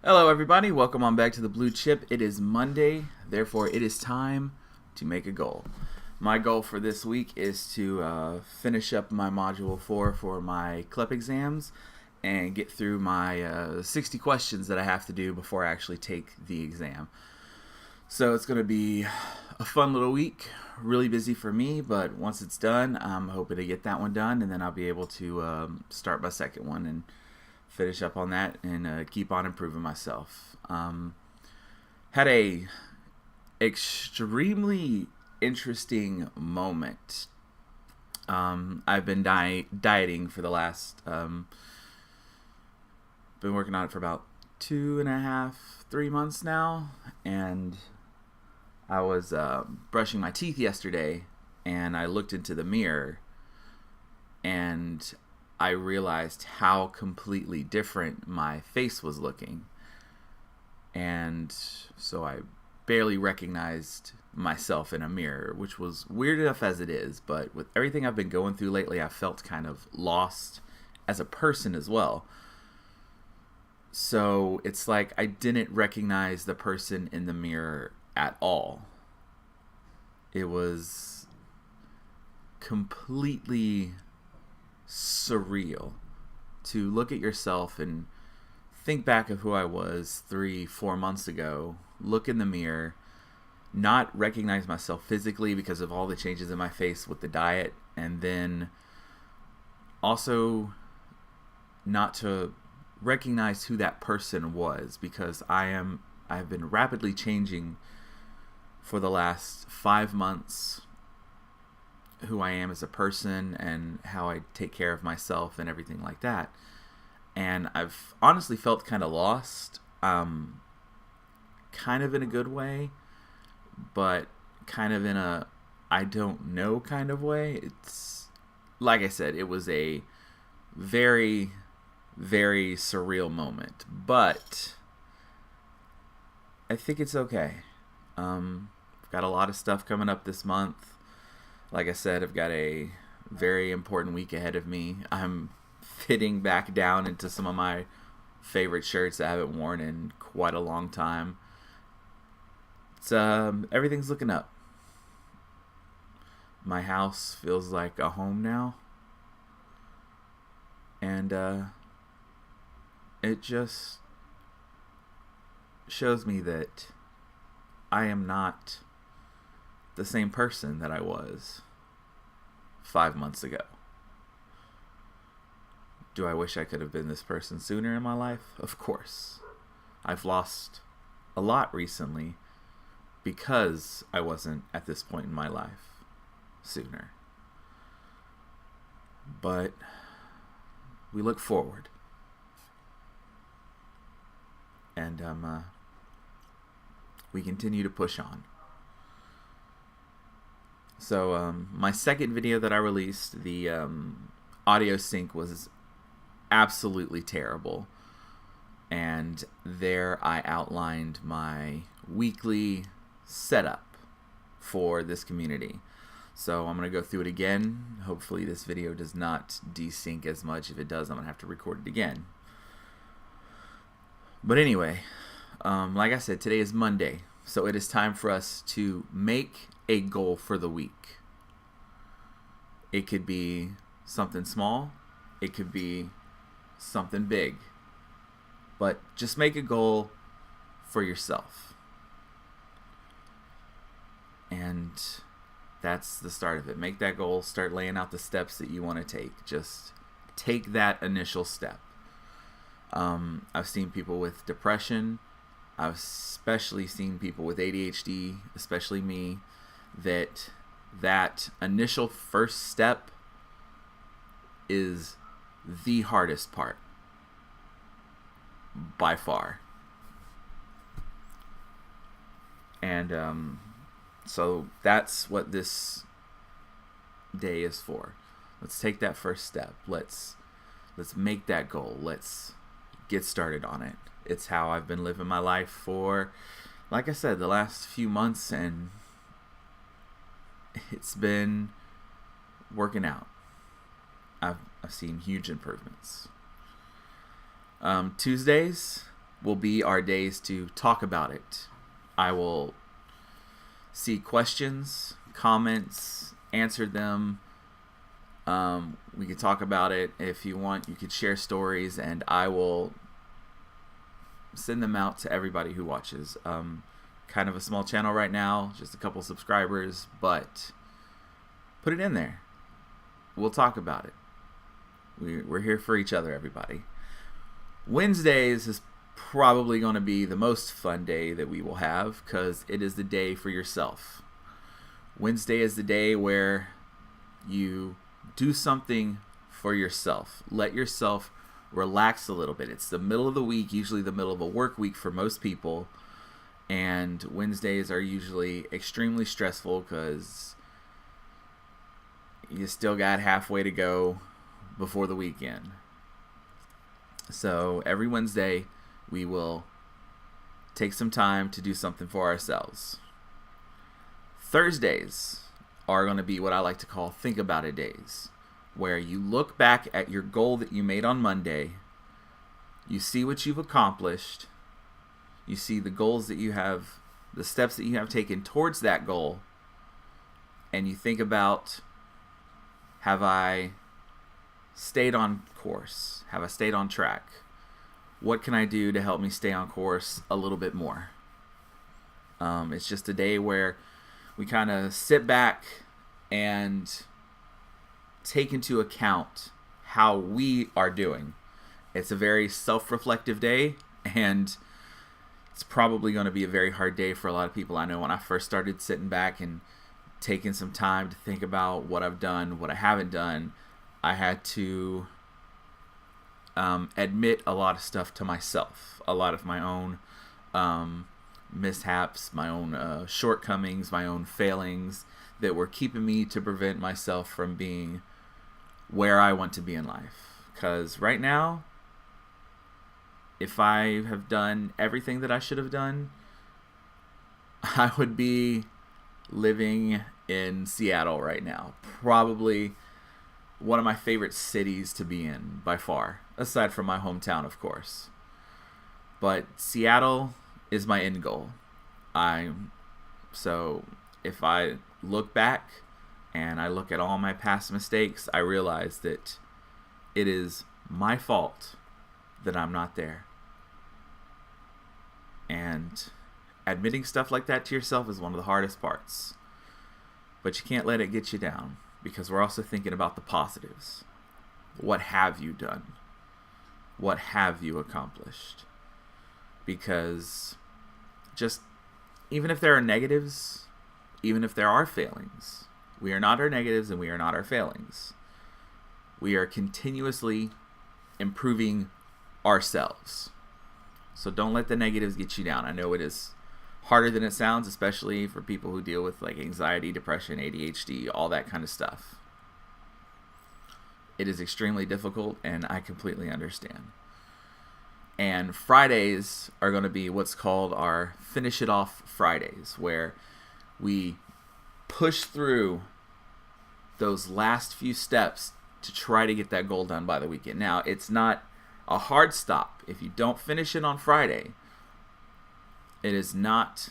Hello, everybody. Welcome on back to the Blue Chip. It is Monday, therefore, it is time to make a goal. My goal for this week is to finish up my Module 4 for my CLEP exams and get through my 60 questions that I have to do before I actually take the exam. So it's going to be a fun little week, really busy for me, but once it's done, I'm hoping to get that one done, and then I'll be able to start my second one and finish up on that and keep on improving myself. Had a extremely interesting moment. I've been dieting for the last been working on it for about 2.5-3 months now, and I was brushing my teeth yesterday, and I looked into the mirror, and I realized how completely different my face was looking. And so I barely recognized myself in a mirror, which was weird enough as it is, but with everything I've been going through lately, I felt kind of lost as a person as well. So it's like I didn't recognize the person in the mirror at all. It was completely surreal to look at yourself and think back of who I was 3-4 months ago, look in the mirror, not recognize myself physically because of all the changes in my face with the diet, and then also not to recognize who that person was, because I've been rapidly changing for the last 5 months, who I am as a person and how I take care of myself and everything like that. And I've honestly felt kind of lost, kind of in a good way, but kind of in a I don't know kind of way. It's like I said, it was a very, very surreal moment, but I think it's okay. I've got a lot of stuff coming up this month. Like I said, I've got a very important week ahead of me. I'm fitting back down into some of my favorite shirts I haven't worn in quite a long time. It's everything's looking up. My house feels like a home now, and it just shows me that I am not the same person that I was 5 months ago. Do I wish I could have been this person sooner in my life? Of course. I've lost a lot recently because I wasn't at this point in my life sooner. But we look forward. And we continue to push on. So my second video that I released, the audio sync was absolutely terrible. And there I outlined my weekly setup for this community. So I'm going to go through it again. Hopefully this video does not desync as much. If it does, I'm going to have to record it again. But anyway, like I said, today is Monday. So it is time for us to make a goal for the week. It could be something small. It could be something big. But just make a goal for yourself. And that's the start of it. Make that goal. Start laying out the steps that you want to take. Just take that initial step. I've seen people with depression. I've especially seen people with ADHD, especially me, that initial first step is the hardest part by far. And so that's what this day is for. Let's take that first step. Let's make that goal. Let's get started on it. It's how I've been living my life for, like I said, the last few months, and it's been working out. I've seen huge improvements. Tuesdays, will be our days to talk about it. I will see questions, comments, answer them. We could talk about it. If you want, you could share stories, and I will send them out to everybody who watches. Kind of a small channel right now, just a couple subscribers, but put it in there. We'll talk about it. We're here for each other, everybody. Wednesdays is probably going to be the most fun day that we will have, because it is the day for yourself. Wednesday is the day where you do something for yourself. Let yourself relax a little bit. It's the middle of the week, usually the middle of a work week for most people, and Wednesdays are usually extremely stressful because you still got halfway to go before the weekend. So every Wednesday we will take some time to do something for ourselves. Thursdays are going to be what I like to call think about it days, where you look back at your goal that you made on Monday, you see what you've accomplished, you see the goals that you have, the steps that you have taken towards that goal, and you think about, have I stayed on course? Have I stayed on track? What can I do to help me stay on course a little bit more? It's just a day where we kind of sit back and take into account how we are doing. It's a very self-reflective day, and it's probably going to be a very hard day for a lot of people. I know when I first started sitting back and taking some time to think about what I've done, what I haven't done, I had to admit a lot of stuff to myself, a lot of my own mishaps, my own shortcomings, my own failings that were keeping me to prevent myself from being where I want to be in life. Because right now, if I have done everything that I should have done, I would be living in Seattle right now. Probably one of my favorite cities to be in by far, aside from my hometown, of course. But Seattle is my end goal. So if I look back and I look at all my past mistakes, I realize that it is my fault that I'm not there. And admitting stuff like that to yourself is one of the hardest parts. But you can't let it get you down, because we're also thinking about the positives. What have you done? What have you accomplished? Because just, even if there are negatives, even if there are failings, we are not our negatives and we are not our failings. We are continuously improving ourselves. So don't let the negatives get you down. I know it is harder than it sounds, especially for people who deal with like anxiety, depression, ADHD, all that kind of stuff. It is extremely difficult, and I completely understand. And Fridays are going to be what's called our Finish It Off Fridays, where we push through those last few steps to try to get that goal done by the weekend. Now, it's not a hard stop. If you don't finish it on Friday, it is not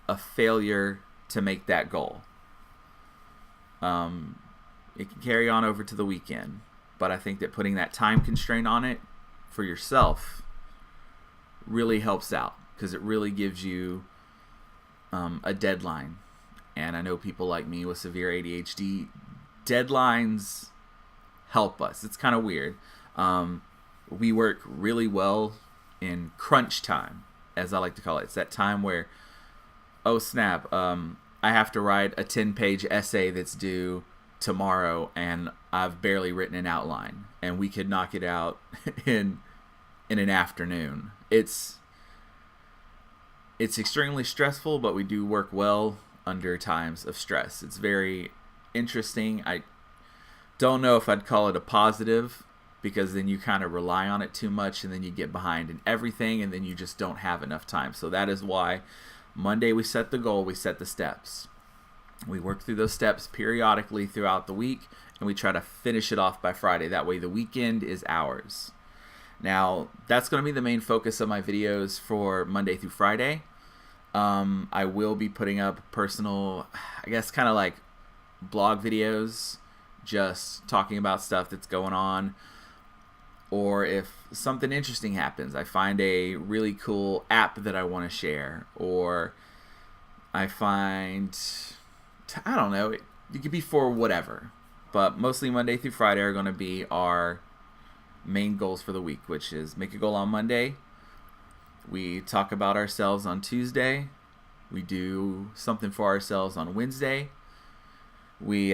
a failure to make that goal. It can carry on over to the weekend, but I think that putting that time constraint on it for yourself really helps out, because it really gives you a deadline. And I know people like me with severe ADHD, deadlines help us. It's kind of weird. We work really well in crunch time, as I like to call it. It's that time where, oh snap, I have to write a 10-page essay that's due tomorrow, and I've barely written an outline, and we could knock it out in an afternoon. It's extremely stressful, but we do work well under times of stress. It's very interesting. I don't know if I'd call it a positive, because then you kind of rely on it too much, and then you get behind in everything, and then you just don't have enough time. So that is why Monday we set the goal, we set the steps. We work through those steps periodically throughout the week, and we try to finish it off by Friday. That way the weekend is ours. Now, that's going to be the main focus of my videos for Monday through Friday. I will be putting up personal, I guess, kind of like blog videos, just talking about stuff that's going on. Or if something interesting happens, I find a really cool app that I want to share, or I find, I don't know, it could be for whatever. But mostly Monday through Friday are going to be our main goals for the week, which is make a goal on Monday. We talk about ourselves on Tuesday. We do something for ourselves on Wednesday. We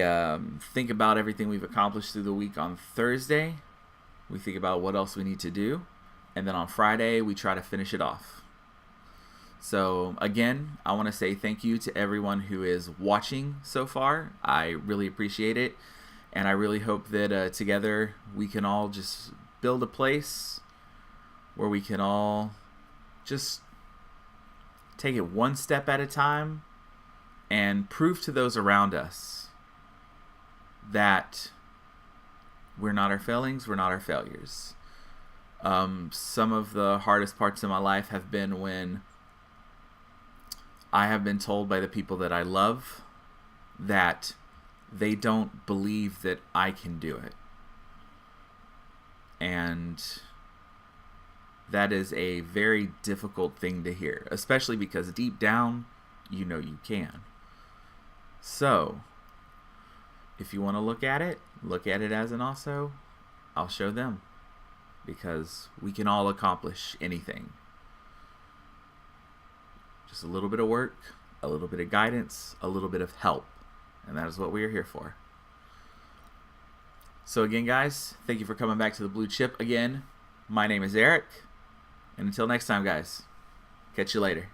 think about everything we've accomplished through the week on Thursday. We think about what else we need to do. And then on Friday, we try to finish it off. So again, I want to say thank you to everyone who is watching so far. I really appreciate it. And I really hope that together we can all just build a place where we can all just take it one step at a time and prove to those around us that we're not our failings, we're not our failures. Some of the hardest parts of my life have been when I have been told by the people that I love that they don't believe that I can do it. And that is a very difficult thing to hear, especially because deep down, you know you can. So, if you want to look at it as an also, I'll show them. Because we can all accomplish anything. Just a little bit of work, a little bit of guidance, a little bit of help. And that is what we are here for. So again, guys, thank you for coming back to the Blue Chip again. My name is Eric. And until next time, guys, catch you later.